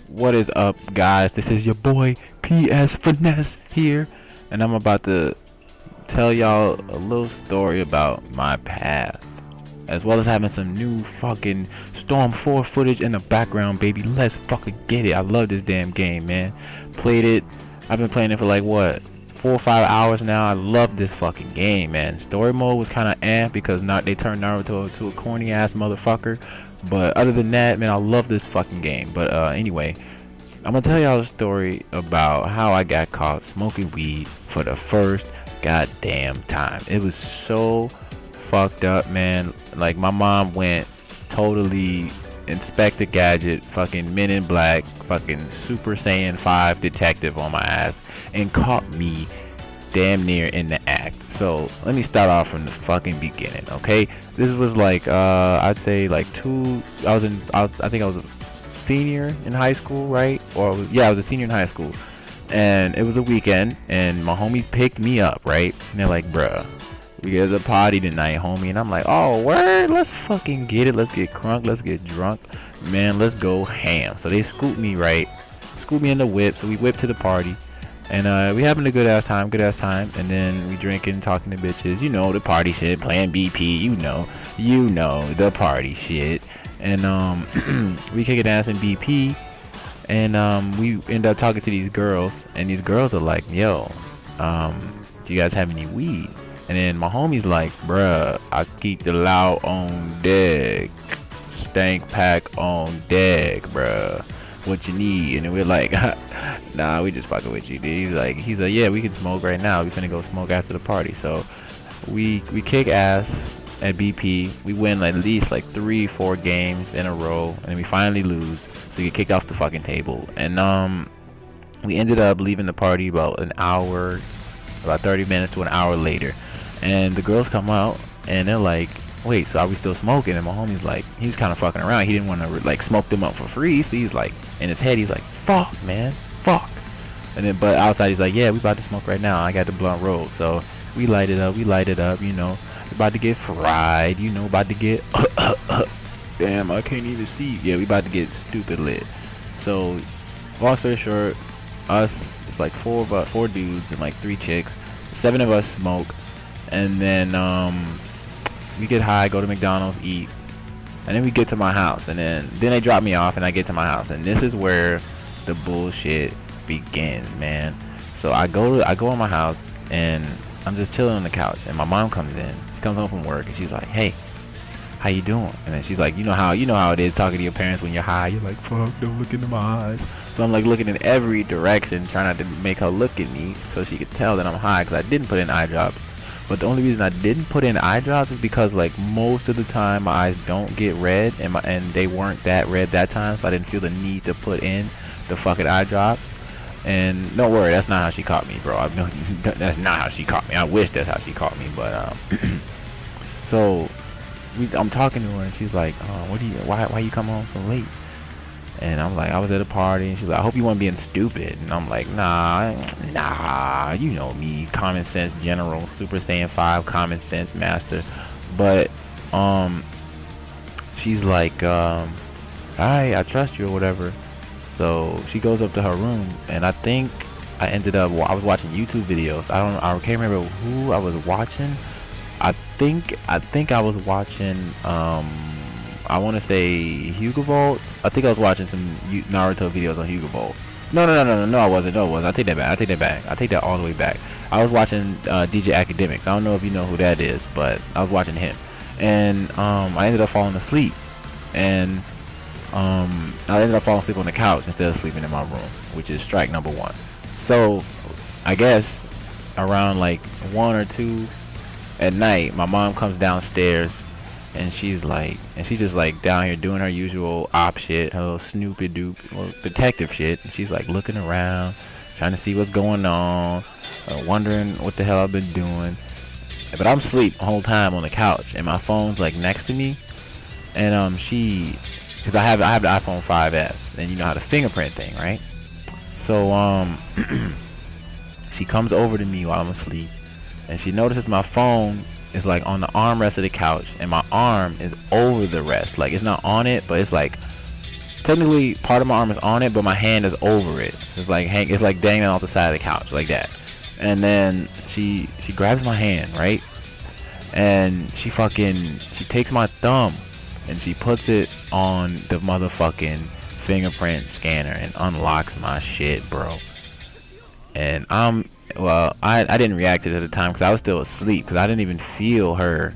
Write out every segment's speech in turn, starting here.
What is up, guys? This is your boy PS Finesse here, and I'm about to tell y'all a little story about my past, as well as having some new fucking Storm 4 footage in the background, baby. Let's fucking get it. I love this damn game, man. Played it. I've been playing it for like what, 4 or 5 hours now. I love this fucking game, man. Story mode was kind of because they turned Naruto into a corny ass motherfucker. But other than that, man, I love this fucking game. But anyway, I'm gonna tell y'all a story about how I got caught smoking weed for the first goddamn time. It was so fucked up, man. Like, my mom went totally Inspector Gadget, fucking Men in Black, fucking Super Saiyan 5 detective on my ass and caught me damn near in the act. So let me start off from the fucking beginning, okay? This was like I'd say like I think I was a senior in high school, right? I was a senior in high school, and it was a weekend, and my homies picked me up, right? And they're like, bruh, we get a party tonight, homie. And I'm like, oh, word, let's fucking get it. Let's get crunk, let's get drunk, man, let's go ham. So they scoop me in the whip. So we whip to the party, and we having a good ass time, and then we drinking, talking to bitches, you know, the party shit, playing BP, you know the party shit. And we kicking ass in BP, and we end up talking to these girls, and these girls are like, yo, do you guys have any weed? And then my homie's like, bruh, I keep the loud on deck, stank pack on deck, bruh, what you need? And then we're like, nah, we just fucking with you, dude. He's like, yeah, we can smoke right now, we finna go smoke after the party. So we kick ass at BP. We win at least like 3-4 games in a row, and then we finally lose, so we get kicked off the fucking table. And we ended up leaving the party about 30 minutes to an hour later, and the girls come out and they're like, wait, so are we still smoking? And my homie's like, he's kind of fucking around, he didn't want to like smoke them up for free, so he's like, in his head he's like, fuck, man, fuck. And then but outside he's like, yeah, we about to smoke right now, I got the blunt roll. So we light it up, you know, about to get fried, you know, about to get damn, I can't even see. Yeah, we about to get stupid lit. So long story short, it's like four dudes and like 3 chicks, 7 of us smoke, and then we get high, go to McDonald's, eat, and then we get to my house, and then they drop me off, and I get to my house, and this is where the bullshit begins, man. So I go in my house, and I'm just chilling on the couch, and my mom comes in. She comes home from work, and she's like, hey, how you doing? And then she's like, you know how it is talking to your parents when you're high. You're like, fuck, don't look into my eyes. So I'm like looking in every direction, trying not to make her look at me so she could tell that I'm high, because I didn't put in eye drops. But the only reason I didn't put in eye drops is because like most of the time my eyes don't get red, and they weren't that red that time, so I didn't feel the need to put in the fucking eye drops. And don't worry, that's not how she caught me, bro. That's not how she caught me. I wish that's how she caught me, but so I'm talking to her, and she's like, why you come home so late? And I'm like, I was at a party. And she's like, I hope you weren't being stupid. And I'm like, nah, you know me, common sense general, Super Saiyan 5 common sense master. But she's like, alright, I trust you or whatever. So she goes up to her room, and I think I was watching YouTube videos. I can't remember who I was watching. I think I was watching I want to say Hugo Bolt. I think I was watching some Naruto videos on Hugo Bolt. No, I wasn't. I take that back. I take that all the way back. I was watching DJ Academics. I don't know if you know who that is, but I was watching him, and I ended up falling asleep, and I ended up falling asleep on the couch instead of sleeping in my room, which is strike number 1. So I guess around like 1 or 2 at night, my mom comes downstairs, and she's just like down here doing her usual op shit, her little snoopy doop, little detective shit. And she's like looking around, trying to see what's going on, wondering what the hell I've been doing. But I'm asleep the whole time on the couch, and my phone's like next to me. And because I have the iPhone 5S, and you know how the fingerprint thing, right? So she comes over to me while I'm asleep, and she notices my phone is like on the armrest of the couch, and my arm is over the rest. Like, it's not on it, but it's like technically part of my arm is on it, but my hand is over it. So it's like dangling off the side of the couch like that. And then she grabs my hand, right? And she takes my thumb and she puts it on the motherfucking fingerprint scanner and unlocks my shit, bro. And I didn't react to it at the time because I was still asleep, because I didn't even feel her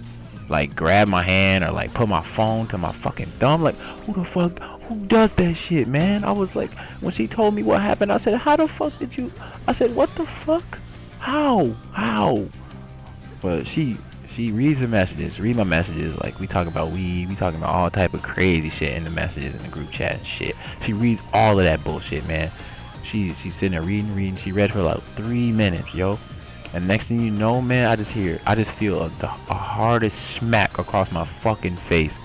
like grab my hand or like put my phone to my fucking thumb. Like, who the fuck, who does that shit, man? I was like, when she told me what happened, I said, how the fuck did you? I said, what the fuck? How? But she reads my messages. Like, we talk about weed, we talking about all type of crazy shit in the messages in the group chat and shit. She reads all of that bullshit, man. She's sitting there reading. She read for like 3 minutes, yo. And next thing you know, man, I just feel the hardest smack across my fucking face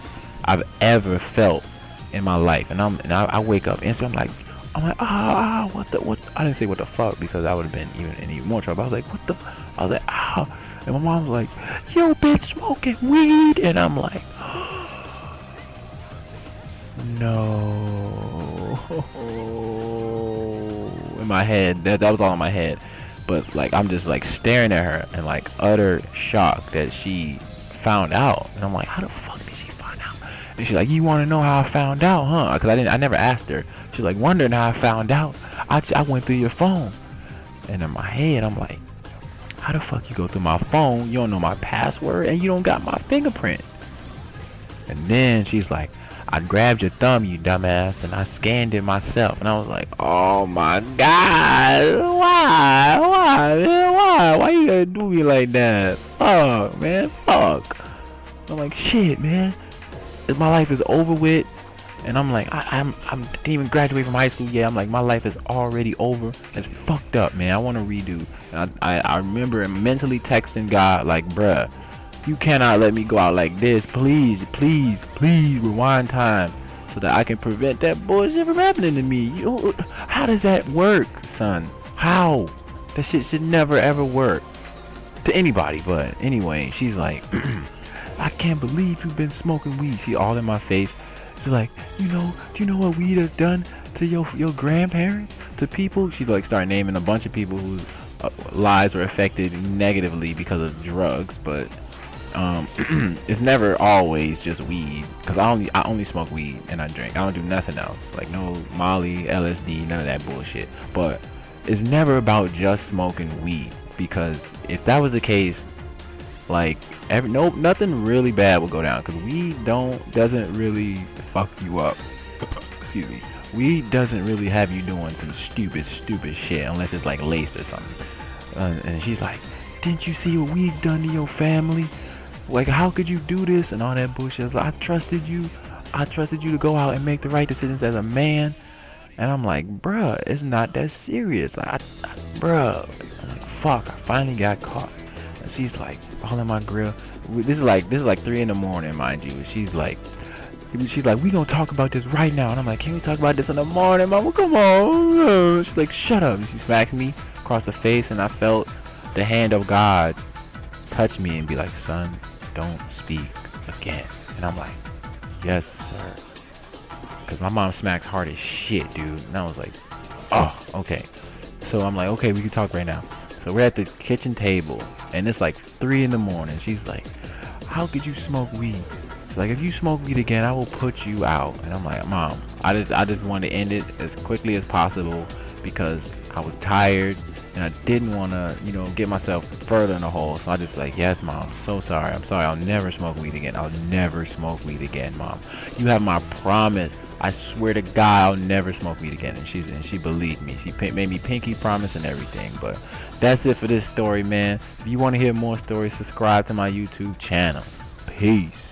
I've ever felt in my life. And I wake up instantly. I'm like, what? I didn't say what the fuck, because I would have been even more trouble. I was like, what the? I was like, ah. And my mom was like, you been smoking weed? And I'm like, no. In my head, that was all in my head. But like, I'm just like staring at her in like utter shock that she found out. And I'm like, how the fuck did she find out? And she's like, you want to know how I found out, huh? Because I never asked her. She's like, wondering how I found out. I went through your phone. And in my head, I'm like, how the fuck you go through my phone? You don't know my password and you don't got my fingerprint. And then she's like, I grabbed your thumb, you dumbass, and I scanned it myself. And I was like, oh my god, why you gotta do me like that? Fuck, man, fuck. I'm like, shit, man, my life is over with. And I'm like, I didn't even graduate from high school yet. I'm like, my life is already over. It's fucked up, man. I want to redo. And I remember mentally texting God like, bruh, you cannot let me go out like this. Please rewind time so that I can prevent that bullshit from happening to me. How does that work, son? How? That shit should never ever work to anybody. But anyway, she's like, I can't believe you've been smoking weed. She all in my face. She's like, do you know what weed has done to your grandparents, to people? She like started naming a bunch of people whose lives were affected negatively because of drugs. But it's never always just weed, because I only smoke weed and I drink. I don't do nothing else, like no Molly, LSD, none of that bullshit. But it's never about just smoking weed, because if that was the case, like nothing really bad will go down, because weed doesn't really fuck you up. Excuse me. Weed doesn't really have you doing some stupid shit unless it's like lace or something. And she's like, didn't you see what weed's done to your family? Like, how could you do this and all that bullshit? I was like, I trusted you to go out and make the right decisions as a man. And I'm like, bruh, it's not that serious. Like, bruh, I'm like, fuck, I finally got caught. And she's like, all in my grill. This is like 3 in the morning, mind you. She's like, we gonna talk about this right now. And I'm like, can we talk about this in the morning, mama? Come on. She's like, shut up. And she smacked me across the face, and I felt the hand of God touch me and be like, son, don't speak again. And I'm like, yes, sir. Because my mom smacks hard as shit, dude. And I was like, oh, okay. So I'm like, okay, we can talk right now. So we're at the kitchen table, and it's like 3 in the morning. She's like, how could you smoke weed? She's like, if you smoke weed again, I will put you out. And I'm like, mom, I just wanted to end it as quickly as possible, because I was tired and I didn't want to, get myself further in the hole. So I just like, yes, mom, I'm so sorry. I'm sorry. I'll never smoke weed again. I'll never smoke weed again, mom. You have my promise. I swear to God, I'll never smoke weed again. And she believed me. She made me pinky promise and everything. But that's it for this story, man. If you want to hear more stories, subscribe to my YouTube channel. Peace.